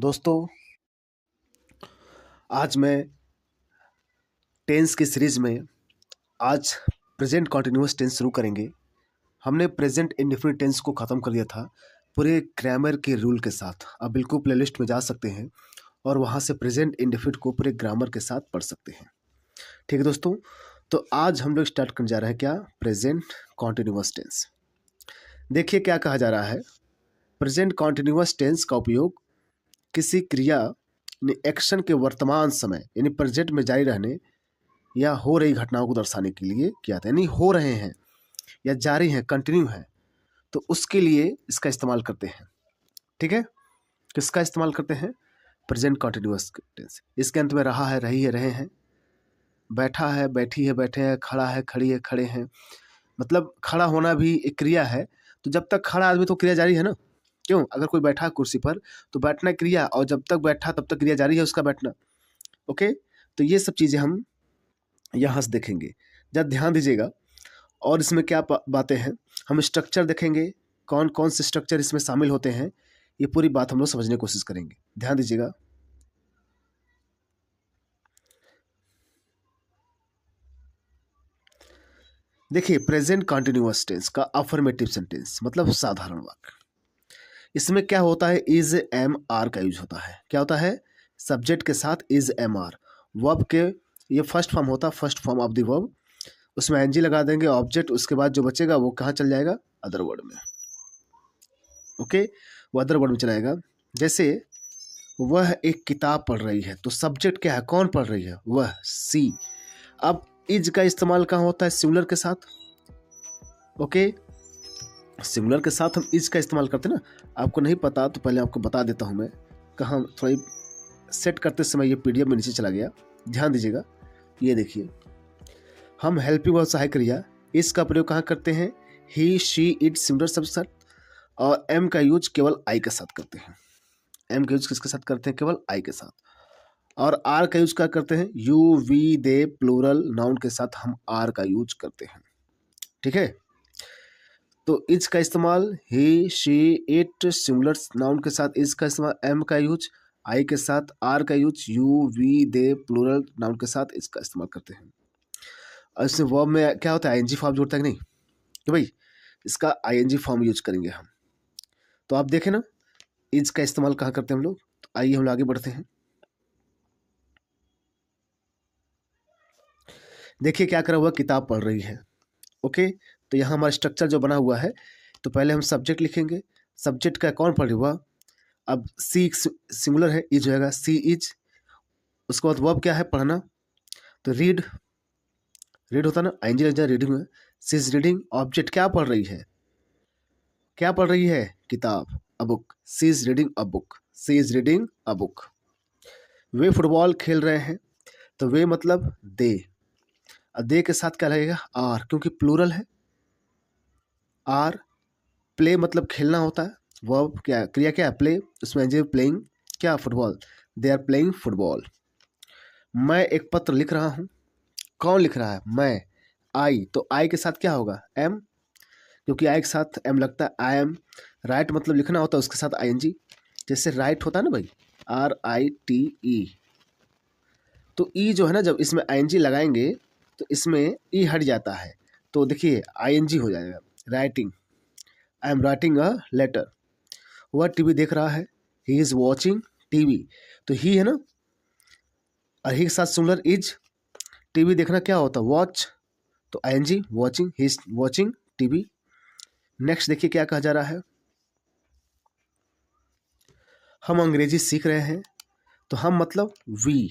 दोस्तों, आज मैं टेंस की सीरीज में आज प्रेजेंट कॉन्टिन्यूअस टेंस शुरू करेंगे। हमने प्रेजेंट इंडेफिनिट टेंस को ख़त्म कर दिया था पूरे ग्रामर के रूल के साथ। आप बिल्कुल प्लेलिस्ट में जा सकते हैं और वहाँ से प्रेजेंट इंडेफिनिट को पूरे ग्रामर के साथ पढ़ सकते हैं। ठीक है दोस्तों, तो आज हम लोग स्टार्ट करने जा रहे हैं क्या, प्रेजेंट कॉन्टिन्यूअस टेंस। देखिए क्या कहा जा रहा है। प्रेजेंट कॉन्टिन्यूअस टेंस का उपयोग किसी क्रिया एक्शन के वर्तमान समय यानी प्रेजेंट में जारी रहने या हो रही घटनाओं को दर्शाने के लिए किया जाता है। यानी हो रहे हैं या जारी हैं, कंटिन्यू है, तो उसके लिए इसका इस्तेमाल करते हैं। ठीक है, किसका इस्तेमाल करते हैं? Present continuous tense. इसके अंत में रहा है, रही है, रहे हैं, बैठा है, बैठी है, बैठे हैं, खड़ा है, खड़ी है, खड़े हैं। मतलब खड़ा होना भी एक क्रिया है, तो जब तक खड़ा आदमी तो क्रिया जारी है ना। क्यों? अगर कोई बैठा है कुर्सी पर तो बैठना क्रिया, और जब तक बैठा तब तक क्रिया जारी है उसका बैठना। ओके, तो ये सब चीज़ें हम यहाँ से देखेंगे, जब ध्यान दीजिएगा। और इसमें क्या बातें हैं, हम स्ट्रक्चर देखेंगे, कौन कौन से स्ट्रक्चर इसमें शामिल होते हैं, ये पूरी बात हम लोग समझने की कोशिश करेंगे। ध्यान दीजिएगा। देखिए, प्रेजेंट कॉन्टिन्यूअस टेंस का अफर्मेटिव सेंटेंस मतलब साधारण वाक्य। इसमें क्या होता है, इज एम आर का यूज होता है। क्या होता है? सब्जेक्ट के साथ इज एम आर, वर्ब के ये फर्स्ट फॉर्म होता है, first form of the verb, उसमें एनजी लगा देंगे ऑब्जेक्ट, उसके बाद जो बचेगा वो कहाँ चल जाएगा? अदर वर्ड में। ओके, वो अदर वर्ड में चलाएगा। जैसे वह एक किताब पढ़ रही है, तो सब्जेक्ट क्या है, कौन पढ़ रही है? वह, सी। अब इज का इस्तेमाल कहाँ होता है? सिंगुलर के साथ। ओके, सिंगुलर के साथ हम इज का इस्तेमाल करते हैं ना। आपको नहीं पता तो पहले आपको बता देता हूँ मैं, कहाँ थोड़ी सेट करते समय ये पीडीएफ में नीचे चला गया। ध्यान दीजिएगा, ये देखिए, हम हेल्पिंग वर्ब सहायक क्रिया इसका प्रयोग कहाँ करते हैं? ही, शी, इट, सिंगुलर सब्जेक्ट, और एम का यूज केवल आई के साथ करते हैं। एम का यूज किसके साथ करते हैं? केवल आई के साथ। और आर का यूज क्या करते हैं? You, we, they, plural noun के साथ हम आर का यूज करते हैं। ठीक है, तो इज का इस्तेमाल he, she, it, singular noun के साथ इज का इस्तेमाल, एम का यूज आई के साथ, आर का use you, we, they, plural noun के साथ इसका इस्तेमाल करते हैं। और इसमें वर्ब में क्या होता है? आईएनजी फॉर्म जोड़ता है कि नहीं? कि भाई इसका आईएनजी फॉर्म यूज करेंगे हम। तो आप देखें ना, इज का इस्तेमाल कहाँ करते हैं हम लोग। तो आइए हम लोग आगे बढ़ते हैं। देखिए क्या करा हुआ, किताब पढ़ रही है। ओके, तो यहाँ हमारा स्ट्रक्चर जो बना हुआ है, तो पहले हम सब्जेक्ट लिखेंगे। सब्जेक्ट का कौन पढ़ हुआ? अब सी सिंगुलर है, इज होगा, सी इज। उसके बाद वर्ब क्या है? पढ़ना। तो रीड, रीड होता ना, आईएनजी लग जाए, रीडिंग है। सी इज रीडिंग। ऑब्जेक्ट क्या पढ़ रही है? क्या पढ़ रही है? किताब, a book. She is reading a book, she is reading a book. वे फुटबॉल खेल रहे हैं, तो वे मतलब दे। अब दे के साथ क्या लगेगा? आर, क्योंकि प्लूरल है। आर, प्ले मतलब खेलना होता है। वर्ब क्या, क्रिया क्या है? प्ले, उसमें एनजी प्लेइंग, क्या? Football, they are playing football. मैं एक पत्र लिख रहा हूँ, कौन लिख रहा है? मैं, आई, तो आई के साथ क्या होगा? एम, क्योंकि आई के साथ एम लगता है। I am. राइट मतलब लिखना होता है, उसके साथ आईएनजी। जैसे राइट होता है ना भाई, RITE, तो ई जो है ना, जब इसमें आईएनजी लगाएंगे तो इसमें ई हट जाता है, तो देखिए आईएनजी हो जाएगा। Writing, I am writing a letter. वह टीवी देख रहा है, ही इज वॉचिंग टीवी, तो ही है ना, और ही के साथ सिंगुलर इज। टीवी देखना क्या होता है? वॉच, तो ing, watching, he is watching TV. Next देखिए क्या कहा जा रहा है, हम अंग्रेजी सीख रहे हैं, तो हम मतलब वी,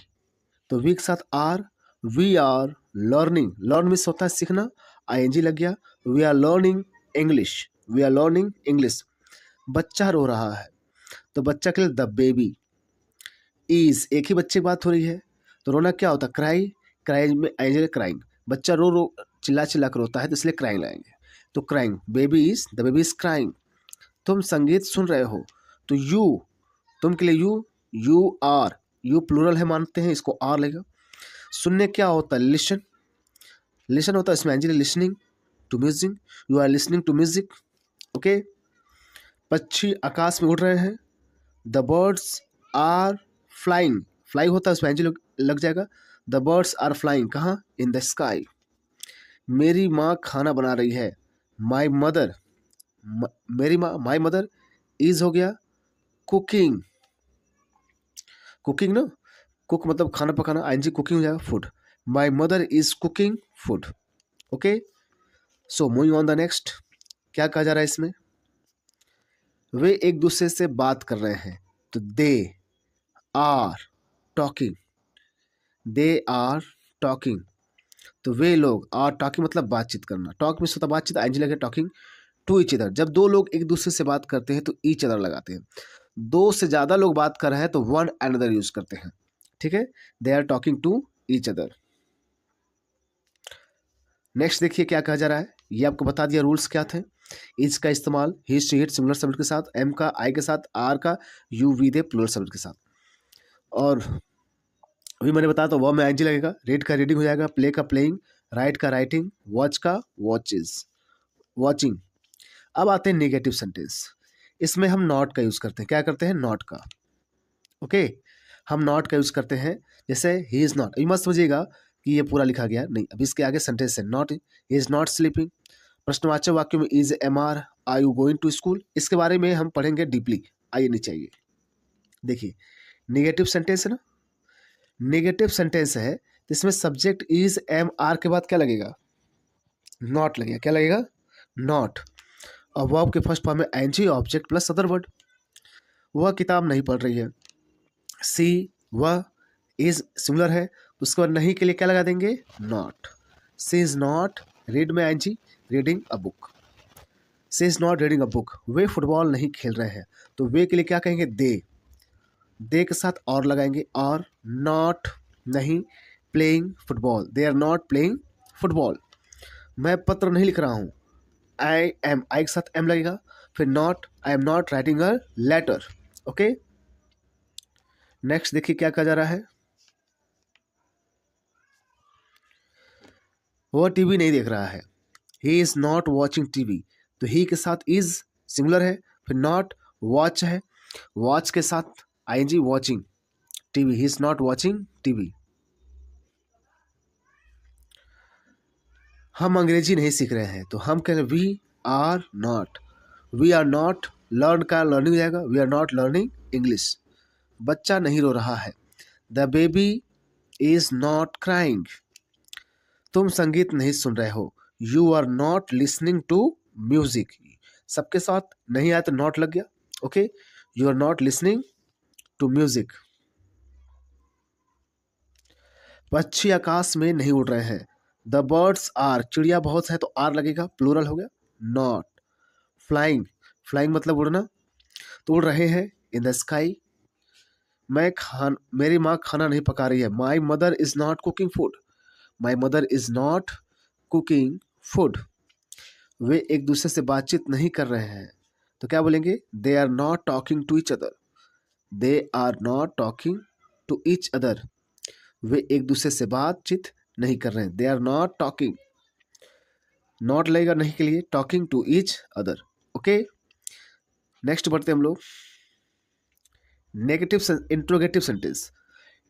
तो वी के साथ are, we are learning. Learn मिस होता है सीखना, आईएनजी लग गया। We are learning English, we are learning English. बच्चा रो रहा है, तो बच्चा के लिए द बेबी इज, एक ही बच्चे की बात हो रही है, तो रोना क्या होता है? क्राई, क्राई में आईएनजी क्राइंग। बच्चा रो रो चिल्ला चिल्ला कर रोता है, तो इसलिए क्राइंग लाएंगे, तो crying, baby is, the baby is crying. तुम संगीत सुन रहे हो, तो यू, तुम के लिए you, you are, you plural है मानते हैं, इसको आर लगेगा। सुनने क्या होता है? लिसन, लिसन होता है, इसमें एंजली listening to music, you are listening to music. Okay, पक्षी आकाश में उड़ रहे हैं, the birds are flying, fly होता है उसमें एनजी लग जाएगा। द बर्ड्स आर फ्लाइंग कहाँ, इन द स्काई। मेरी माँ खाना बना रही है, माई मदर, मेरी माँ माई मदर इज हो गया कुकिंग, कुकिंग ना, कुक मतलब खाना पकाना, आईएनजी कुकिंग हो जाएगा food. My mother is cooking food. Okay, so moving on the next, क्या कहा जा रहा है इसमें, वे एक दूसरे से बात कर रहे हैं, तो they are talking, they are talking, तो वे लोग आर टॉकिंग मतलब बातचीत करना, टॉक में होता बातचीत, आईएनजी लगे टॉकिंग टू ईच अदर। जब दो लोग एक दूसरे से बात करते हैं तो ईच अदर लगाते हैं, दो से ज्यादा लोग बात कर रहे हैं तो वन अनदर यूज करते हैं, ठीक है, they are talking to each other. Next देखिए क्या कहा जा रहा है, ये आपको बता दिया रूल्स क्या थे। इज का इस्तेमाल he she it singular subject के साथ, एम का आई के साथ, आर का you we they plural subject के साथ, और अभी मैंने बताया तो वह में आईएनजी लगेगा, रीड का रीडिंग हो जाएगा, प्ले का प्लेइंग, राइट का राइटिंग, वॉच का वॉचेज वॉचिंग। अब आते हैं नेगेटिव सेंटेंस, इसमें हम नॉट का यूज करते हैं, क्या करते हैं, नॉट का। ओके, हम नॉट का यूज करते हैं, जैसे ही इज नॉट, अभी मत समझिएगा कि ये पूरा लिखा गया नहीं, अभी इसके आगे सेंटेंस है, not, he is not sleeping. प्रश्नवाचक वाक्य में is am are you going to school, इसके बारे में हम पढ़ेंगे डीपली, आइए नीचे आइए। देखिए नेगेटिव सेंटेंस है ना, नेगेटिव सेंटेंस है तो इसमें सब्जेक्ट इज एम आर के बाद क्या लगेगा, नॉट लगेगा, क्या लगेगा, नॉट। और वर्ब के फर्स्ट फॉर्म में ing object plus other word, वह किताब नहीं पढ़ रही है, सी वह, इज सिमिलर है तो उसके बाद नहीं के लिए क्या लगा देंगे, not. She is not, read में एनजी, reading a book, she is not reading a book. वे फुटबॉल नहीं खेल रहे हैं तो वे के लिए क्या कहेंगे, दे के साथ और लगाएंगे, और नॉट नहीं, playing football, they are not playing football. मैं पत्र नहीं लिख रहा हूँ, आई एम, आई के साथ एम लगेगा, फिर not, I am not writing a letter. Okay, next देखिए क्या कहा जा रहा है, वह टीवी नहीं देख रहा है, ही इज नॉट वॉचिंग टीवी, तो ही के साथ इज सिमिलर है, फिर नॉट, वॉच है, वॉच के साथ ing watching, TV, he is not watching TV. हम अंग्रेजी नहीं सीख रहे हैं तो हम कह रहे हैं we are not, we are not, learn का लर्निंग जाएगा, we are not learning English. बच्चा नहीं रो रहा है, the baby is not crying. तुम संगीत नहीं सुन रहे हो, you are not listening to music. सबके साथ नहीं आया तो नॉट लग गया, okay, you are not listening to music. पक्षी आकाश में नहीं उड़ रहे हैं, द बर्ड्स आर, चिड़िया बहुत है तो आर लगेगा, प्लूरल हो गया, नॉट। फ्लाइंग, फ्लाइंग मतलब उड़ना, तो उड़ रहे हैं, इन द स्काई। मेरी माँ खाना नहीं पका रही है, my mother is not cooking food, my mother is not cooking food. वे एक दूसरे से बातचीत नहीं कर रहे हैं तो क्या बोलेंगे, they are not talking to each other, they are not talking to each other. वे एक दूसरे से बातचीत नहीं कर रहे हैं, they are not talking, not लगेगा नहीं के लिए, talking to each other. Okay, next बढ़ते हम लोग, negative interrogative sentence.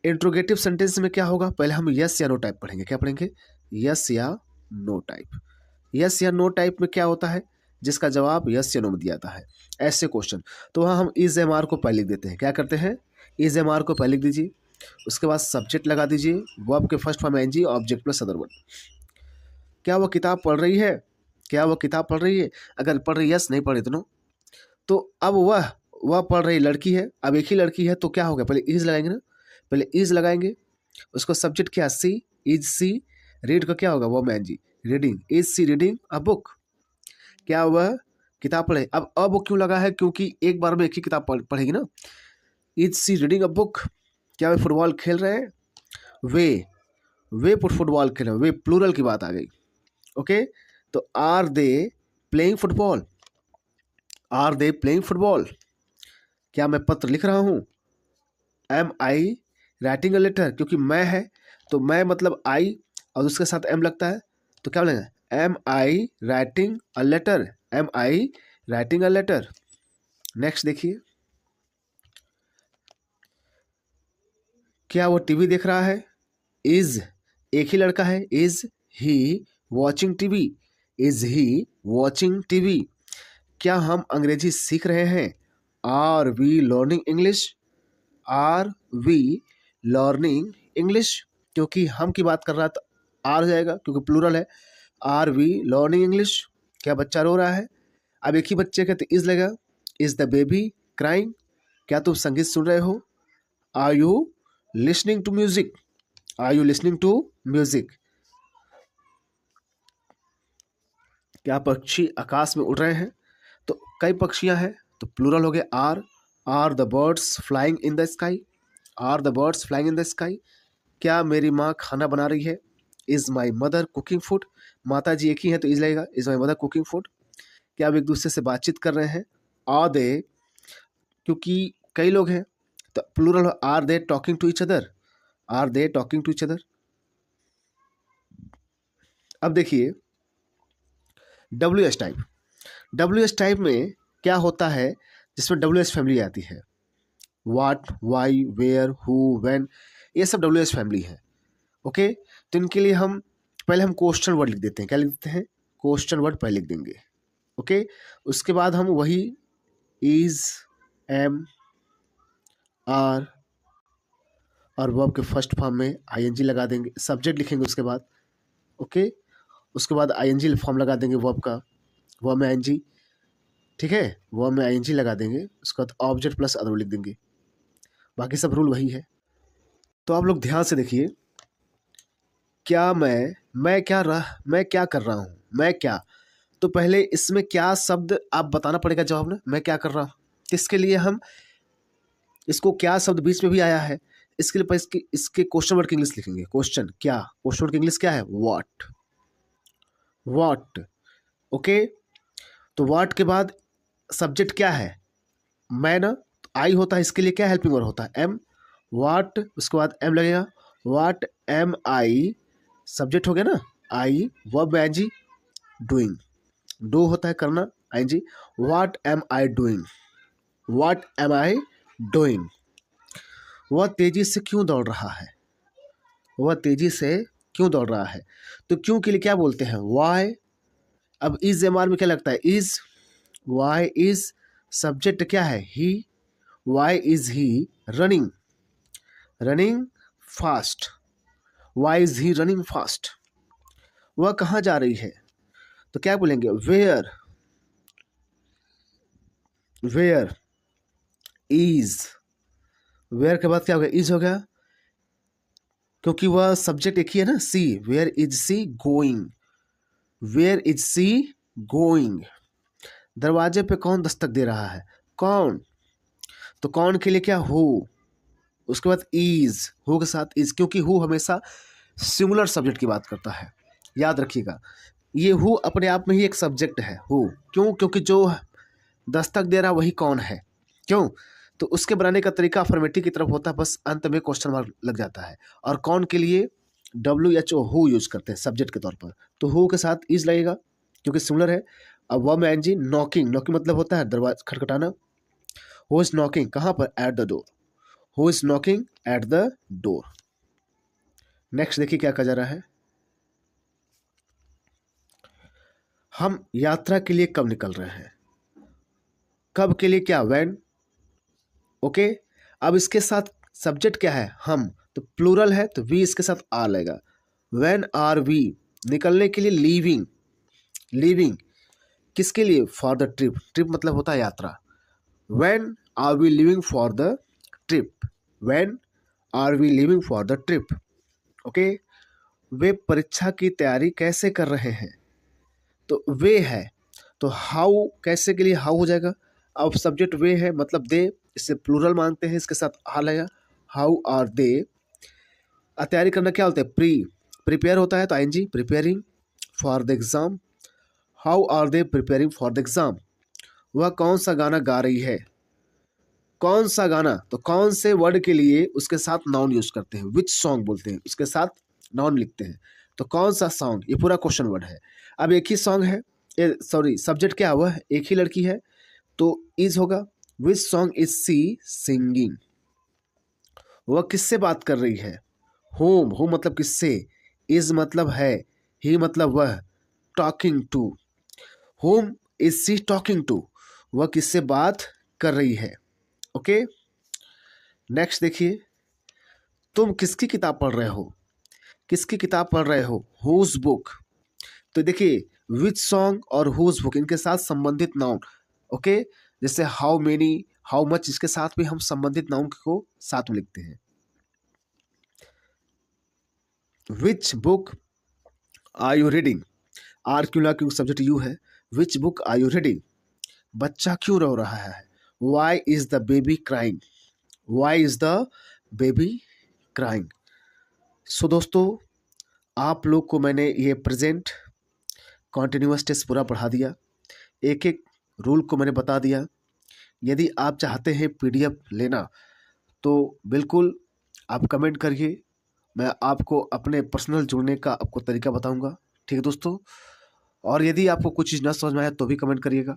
Interrogative sentence में क्या होगा, पहले हम यस या नो टाइप पढ़ेंगे, क्या पढ़ेंगे, यस या नो टाइप। यस या नो टाइप में क्या होता है, जिसका जवाब यस या नो में दिया जाता है, ऐसे क्वेश्चन। तो वहाँ हम इज एम आर को पहले लिख देते हैं, क्या करते हैं, इज एम आर को पहले लिख दीजिए, उसके बाद सब्जेक्ट लगा दीजिए, वर्ब के first form ing object plus other word. क्या वो किताब पढ़ रही है, क्या वो किताब पढ़ रही है, अगर पढ़ रही यस, नहीं पढ़ रही तो नो। तो अब वह पढ़ रही लड़की है, अब एक ही लड़की है तो क्या होगा, पहले इज लगाएंगे ना, पहले इज लगाएंगे, उसको सब्जेक्ट क्या, सी, इज सी, रीड का क्या होगा, वो मैं जी, reading, is she reading a book, क्या वह किताब पढ़े। अब वो क्यों लगा है, क्योंकि एक बार में एक ही किताब पढ़ेगी ना। Is she reading a book, क्या वे फुटबॉल खेल रहे हैं, वे फुटबॉल खेल रहे हैं, वे प्लूरल की बात आ गई। ओके, तो are they playing football, are they playing football. क्या मैं पत्र लिख रहा हूँ, am I writing a letter, क्योंकि मैं है तो मैं मतलब आई और उसके साथ एम लगता है तो क्या बोलेंगे, am I writing a letter, am I writing a letter. Next देखिए, क्या वो टीवी देख रहा है? इज, एक ही लड़का है, is he watching TV? Is he watching TV? क्या हम अंग्रेजी सीख रहे हैं? Are we learning English? Are we learning English? क्योंकि हम की बात कर रहा है तो आर हो जाएगा क्योंकि प्लूरल है। Are we learning English? क्या बच्चा रो रहा है? अब एक ही बच्चे का तो इज लगेगा। Is the baby crying? क्या तुम संगीत सुन रहे हो? Are you listening to music? Are you listening to music? क्या पक्षी आकाश में उड़ रहे हैं? तो कई पक्षियां हैं तो प्लूरल हो गए are the birds flying in the sky? Are the birds flying in the sky? क्या मेरी माँ खाना बना रही है? Is my mother cooking food? माता जी एक ही है तो इज लगेगा, is my mother cooking food? क्या आप एक दूसरे से बातचीत कर रहे हैं? आर दे, क्योंकि कई लोग हैं तो plural are they talking to each other? Are they talking to each other? अब देखिए W S type. W S type में क्या होता है जिसमें डब्ल्यू एस फैमिली आती है? वाट, वाई, वेयर, हु, व्हेन, ये सब डब्ल्यू एस फैमिली है। ओके, तो इनके लिए हम पहले हम क्वेश्चन वर्ड लिख देते हैं। क्या लिख देते हैं? क्वेश्चन वर्ड पहले लिख देंगे। ओके, उसके बाद हम वही इज, एम, आर और वर्ब के फर्स्ट फॉर्म में आईएनजी लगा देंगे। सब्जेक्ट लिखेंगे उसके बाद। ओके, उसके बाद आईएनजी फॉर्म लगा देंगे वर्ब का, वर्ब में आईएनजी। ठीक है, वर्ब में आईएनजी लगा देंगे, उसके बाद ऑब्जेक्ट प्लस अदर लिख देंगे। बाकी सब रूल वही है। तो आप लोग ध्यान से देखिए। क्या मैं क्या कर रहा हूँ? मैं क्या, तो पहले इसमें क्या शब्द आप बताना पड़ेगा जवाब में। मैं क्या कर रहा हूँ, इसके लिए हम इसको क्या शब्द बीच में भी आया है, इसके लिए इसके क्वेश्चन वर्ड की इंग्लिश लिखेंगे। क्वेश्चन क्या, क्वेश्चन वर्ड की इंग्लिश क्या है? व्हाट। व्हाट। ओके, तो व्हाट के बाद सब्जेक्ट क्या है? मैं ना, तो आई होता है, इसके लिए क्या हेल्पिंग वर्ब होता है? एम। व्हाट, उसके बाद एम लगेगा। व्हाट एम आई, सब्जेक्ट हो गया ना, आई, वर्ब में आईएनजी, डूइंग, डू होता है करना, ing. What am I doing? What am I doing? वह तेजी से क्यों दौड़ रहा है? वह तेजी से क्यों दौड़ रहा है? तो क्यों के लिए क्या बोलते हैं? वाई। अब इज एम आर में क्या लगता है? इज, वाई इज, सब्जेक्ट क्या है? He, why is he running? Running fast. Why is he running fast? वह कहाँ जा रही है? तो क्या बोलेंगे? वेयर। वेयर इज, वेयर के बाद क्या हो गया? इज हो गया, क्योंकि वह सब्जेक्ट एक ही है ना, she. Where is she going? Where is she going? दरवाजे पे कौन दस्तक दे रहा है? कौन, तो कौन के लिए क्या? हु। उसके बाद इज, हु के साथ इज, क्योंकि हु हमेशा सिंगुलर सब्जेक्ट की बात करता है, याद रखिएगा। ये हु अपने आप में ही एक सब्जेक्ट है, हु। क्यों? क्योंकि जो दस्तक दे रहा वही कौन है। क्यों? तो उसके बनाने का तरीका अफर्मेटिव की तरफ होता है, बस अंत में क्वेश्चन मार्क लग जाता है। और कौन के लिए WHO हु यूज करते हैं सब्जेक्ट के तौर पर, तो हु के साथ इज लगेगा क्योंकि सिमिलर है। अब वर्ब में आईएनजी, नॉकिंग, नॉकिंग मतलब होता है दरवाजा खटखटाना। हु इज नॉकिंग, कहाँ पर? At the door. Who is knocking at the door. Next देखिए क्या कहा जा रहा है। हम यात्रा के लिए कब निकल रहे हैं? कब के लिए क्या? व्हेन। ओके, अब इसके साथ सब्जेक्ट क्या है? हम, तो प्लूरल है तो वी इसके साथ आ लगेगा। व्हेन आर वी, निकलने के लिए लीविंग। लीविंग किसके लिए? For the trip. ट्रिप मतलब होता है यात्रा। When are we living for the trip? When are we living for the trip? Okay, वे परीक्षा की तैयारी कैसे कर रहे हैं? तो वे है तो हाउ, कैसे के लिए हाउ हो जाएगा। अब सब्जेक्ट वे है मतलब दे, इससे प्लूरल मानते हैं, इसके साथ आ लगेगा। हाउ आर दे, तैयारी करना क्या होता है? प्रिपेयर होता है तो ing, preparing for the exam. How are they preparing for the exam? वह कौन सा गाना गा रही है? कौन सा गाना, तो कौन से वर्ड के लिए उसके साथ नाउन यूज करते हैं? विच सॉन्ग बोलते हैं, उसके साथ नाउन लिखते हैं। तो कौन सा सॉन्ग, ये पूरा क्वेश्चन वर्ड है। अब एक ही सॉन्ग है, सॉरी सब्जेक्ट क्या हुआ? एक ही लड़की है तो इज होगा। Which song is she singing? वह किससे बात कर रही है। होम मतलब किससे, इज मतलब है, ही मतलब वह, talking to, whom is she talking to, वह किससे बात कर रही है। ओके, नेक्स्ट देखिए, तुम किसकी किताब पढ़ रहे हो, किसकी किताब पढ़ रहे हो, हुज बुक। तो देखिए विच सॉन्ग और हुज बुक इनके साथ संबंधित नाउन। ओके, जैसे हाउ मेनी, हाउ मच, इसके साथ भी हम संबंधित नाउन को साथ में लिखते हैं। Which book are you reading, are क्यों ना, क्योंकि सब्जेक्ट यू है। Which book are you reading, बच्चा क्यों रो रहा है। Why is the baby crying, why is the baby crying. So दोस्तों, आप लोग को मैंने ये प्रेजेंट कॉन्टिन्यूअस टेंस पूरा पढ़ा दिया, एक एक रूल को मैंने बता दिया। यदि आप चाहते हैं पीडीएफ लेना तो बिल्कुल आप कमेंट करिए, मैं आपको अपने पर्सनल जुड़ने का आपको तरीका बताऊंगा। ठीक है दोस्तों, और यदि आपको कुछ चीज़ ना समझ में आए तो भी कमेंट करिएगा,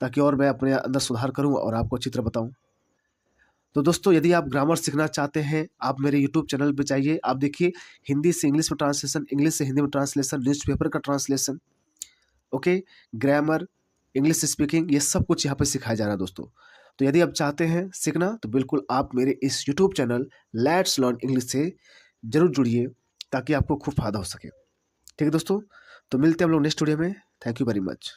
ताकि और मैं अपने अंदर सुधार करूं और आपको अच्छी तरह बताऊं। तो दोस्तों, यदि आप ग्रामर सीखना चाहते हैं, आप मेरे यूट्यूब चैनल पे जाइए, आप देखिए हिंदी से इंग्लिश में ट्रांसलेशन, इंग्लिश से हिंदी में ट्रांसलेशन, न्यूज़पेपर का translation, okay, grammar, English speaking, ये सब कुछ यहाँ पे सिखाया जा रहा है दोस्तों। तो यदि आप चाहते हैं सीखना तो बिल्कुल आप मेरे इस YouTube channel let's learn English से जरूर जुड़िए, ताकि आपको खूब फायदा हो सके। ठीक है दोस्तों, तो मिलते हैं हम लोग नेक्स्ट वीडियो में। Thank you very much.